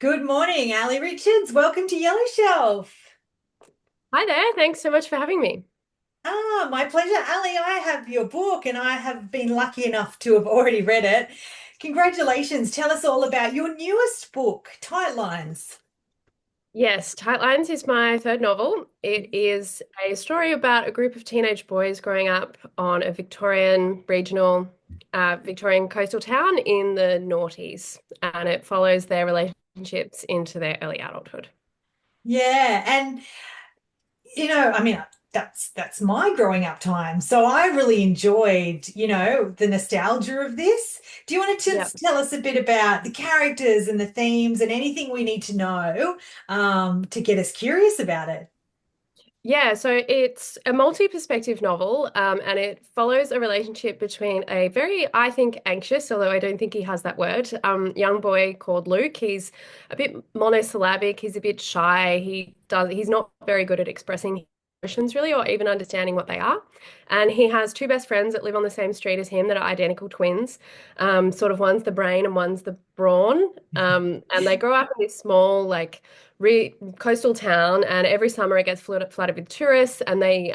Good morning, Allie Richards. Welcome to Yellow Shelf. Hi there. Thanks so much for having me. My pleasure. Allie, I have your book and I have been lucky enough to have already read it. Congratulations. Tell us all about your newest book, Tight Lines. Yes, Tight Lines is my third novel. It is a story about a group of teenage boys growing up on a Victorian coastal town in the noughties, and it follows their relationships into their early adulthood. Yeah, and I mean, that's my growing up time. So I really enjoyed, the nostalgia of this. Do you want to Yeah. just tell us a bit about the characters and the themes and anything we need to know to get us curious about it? Yeah, so it's a multi-perspective novel, and it follows a relationship between a very, I think, anxious, although I don't think he has that word, young boy called Luke. He's a bit monosyllabic, he's a bit shy, he's not very good at expressing emotions really, or even understanding what they are. And he has two best friends that live on the same street as him that are identical twins. Sort of one's the brain and one's the brawn. And they grow up in this small, like, re coastal town, and every summer it gets flooded with tourists, and they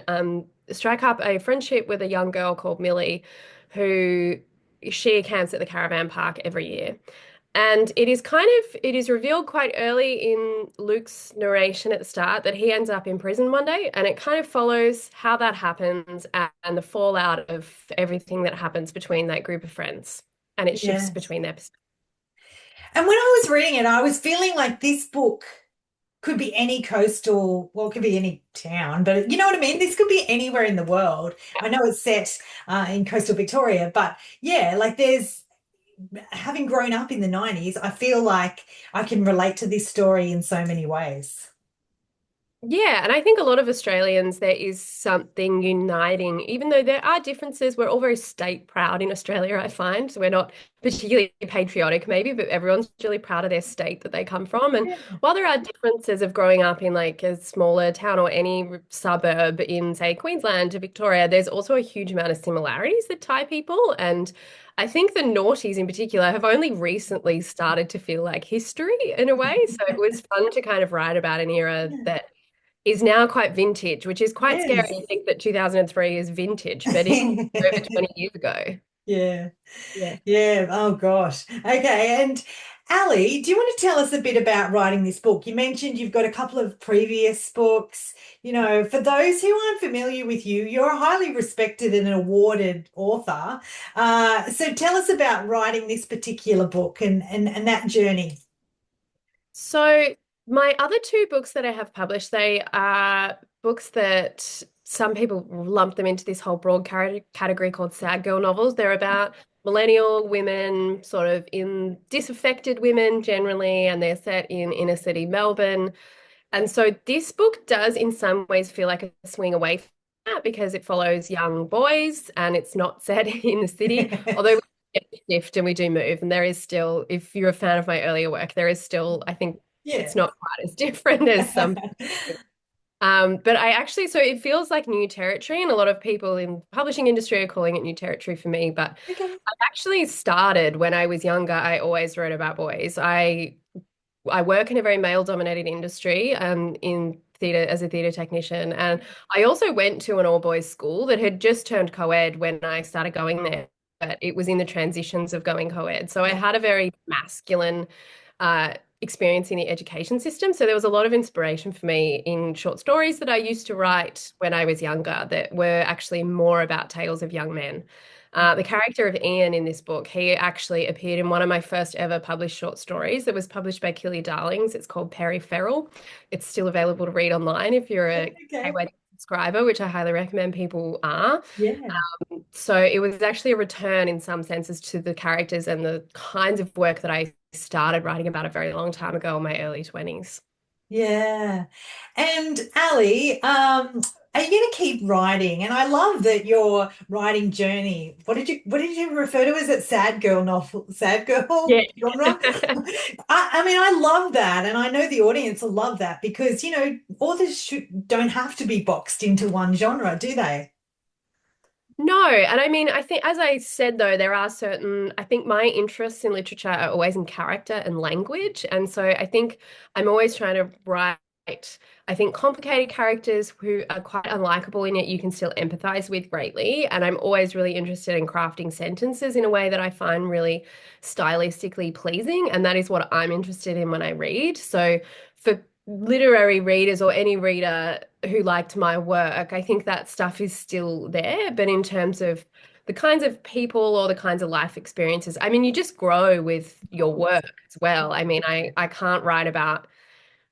strike up a friendship with a young girl called Millie, who she camps at the caravan park every year. And it is revealed quite early in Luke's narration at the start that he ends up in prison one day, and it kind of follows how that happens and the fallout of everything that happens between that group of friends, and it shifts Yes. between their. And when I was reading it, I was feeling like this book could be any coastal, well, it could be any town, but you know what I mean? This could be anywhere in the world. I know it's set in coastal Victoria, but yeah, like having grown up in the 90s, I feel like I can relate to this story in so many ways. Yeah, and I think a lot of Australians, there is something uniting, even though there are differences. We're all very state proud in Australia, I find. So we're not particularly patriotic, maybe, but everyone's really proud of their state that they come from. And while there are differences of growing up in like a smaller town or any suburb in, say, Queensland to Victoria, there's also a huge amount of similarities that tie people. And I think the noughties in particular have only recently started to feel like history in a way. So it was fun to kind of write about an era Yeah. that is now quite vintage, which is quite scary Yes. to think that 2003 is vintage, but it was over 20 years ago. Yeah. Yeah. Yeah. Oh gosh. Okay. And Ali, do you want to tell us a bit about writing this book? You mentioned you've got a couple of previous books. For those who aren't familiar with you, you're a highly respected and awarded author. So tell us about writing this particular book and that journey. So my other two books that I have published, they are books that some people lump them into this whole broad category called sad girl novels. They're about millennial women, sort of in disaffected women generally, and they're set in inner city Melbourne. And so this book does in some ways feel like a swing away from that because it follows young boys and it's not set in the city. Although we shift and we do move, and there is still, if you're a fan of my earlier work, there is still, I think it's Yeah. not quite as different as some. But I actually, so it feels like new territory, and a lot of people in publishing industry are calling it new territory for me. But Okay. I actually started when I was younger. I always wrote about boys. I work in a very male-dominated industry, in theatre as a theatre technician, and I also went to an all-boys school that had just turned co-ed when I started going there, but it was in the transitions of going co-ed. So I had a very masculine experience in the education system. So there was a lot of inspiration for me in short stories that I used to write when I was younger that were actually more about tales of young men. The character of Ian in this book, he actually appeared in one of my first ever published short stories that was published by Killy Darlings. It's called Perry Feral. It's still available to read online if you're a Okay. Gateway subscriber, which I highly recommend people are. Yeah. So it was actually a return in some senses to the characters and the kinds of work that I started writing about a very long time ago in my early 20s. Yeah. And Ali, are you going to keep writing? And I love that your writing journey. What did you refer to as it sad girl novel, sad Yeah. girl genre? I mean, I love that, and I know the audience will love that because authors don't have to be boxed into one genre, do they? No, and I mean, I think, as I said, though, there are certain, I think my interests in literature are always in character and language. And so I think I'm always trying to write, I think, complicated characters who are quite unlikable in it, you can still empathize with greatly. And I'm always really interested in crafting sentences in a way that I find really stylistically pleasing. And that is what I'm interested in when I read. So for literary readers or any reader who liked my work, I think that stuff is still there. But in terms of the kinds of people or the kinds of life experiences, I mean, you just grow with your work as well. I mean, I can't write about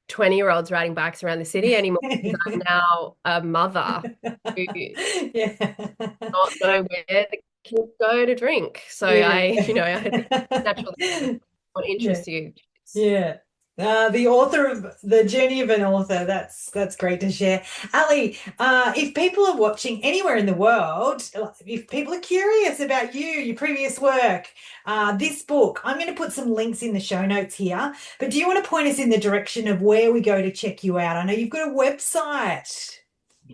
20-year-olds riding bikes around the city anymore because I'm now a mother who does Yeah. not know where the kids go to drink. So I, Yeah. I think it's natural that what Yeah. interests you. Yeah. The author of the journey of an author. That's great to share. Ali, if people are watching anywhere in the world, if people are curious about you, your previous work, this book, I'm going to put some links in the show notes here. But do you want to point us in the direction of where we go to check you out? I know you've got a website.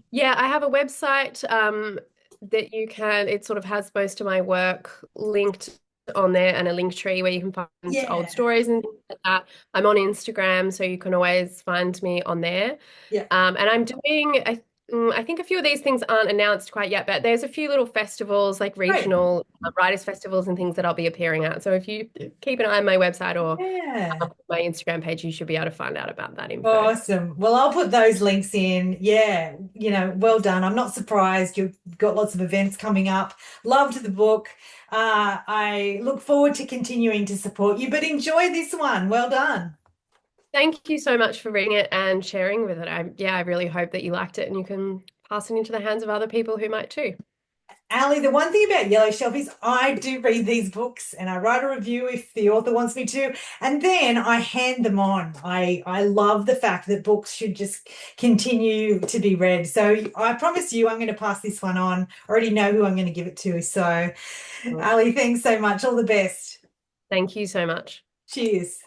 Yeah, I have a website that you can, it sort of has most of my work linked on there and a link tree where you can find old Yeah. stories and things like that. I'm on Instagram, so you can always find me on there. Yeah. And I'm doing, I think a few of these things aren't announced quite yet, but there's a few little festivals, like Great. regional writers' festivals and things that I'll be appearing at. So if you keep an eye on my website or Yeah. my Instagram page, you should be able to find out about that info. Awesome. Well, I'll put those links in. Yeah, well done. I'm not surprised. You've got lots of events coming up. Loved the book. I look forward to continuing to support you, but enjoy this one. Well done. Thank you so much for reading it and sharing with it. I really hope that you liked it and you can pass it into the hands of other people who might too. Ali, the one thing about Yellow Shelf is I do read these books and I write a review if the author wants me to, and then I hand them on. I love the fact that books should just continue to be read. So I promise you I'm going to pass this one on. I already know who I'm going to give it to. So Ali, thanks so much. All the best. Thank you so much. Cheers.